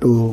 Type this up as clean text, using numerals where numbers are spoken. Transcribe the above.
2،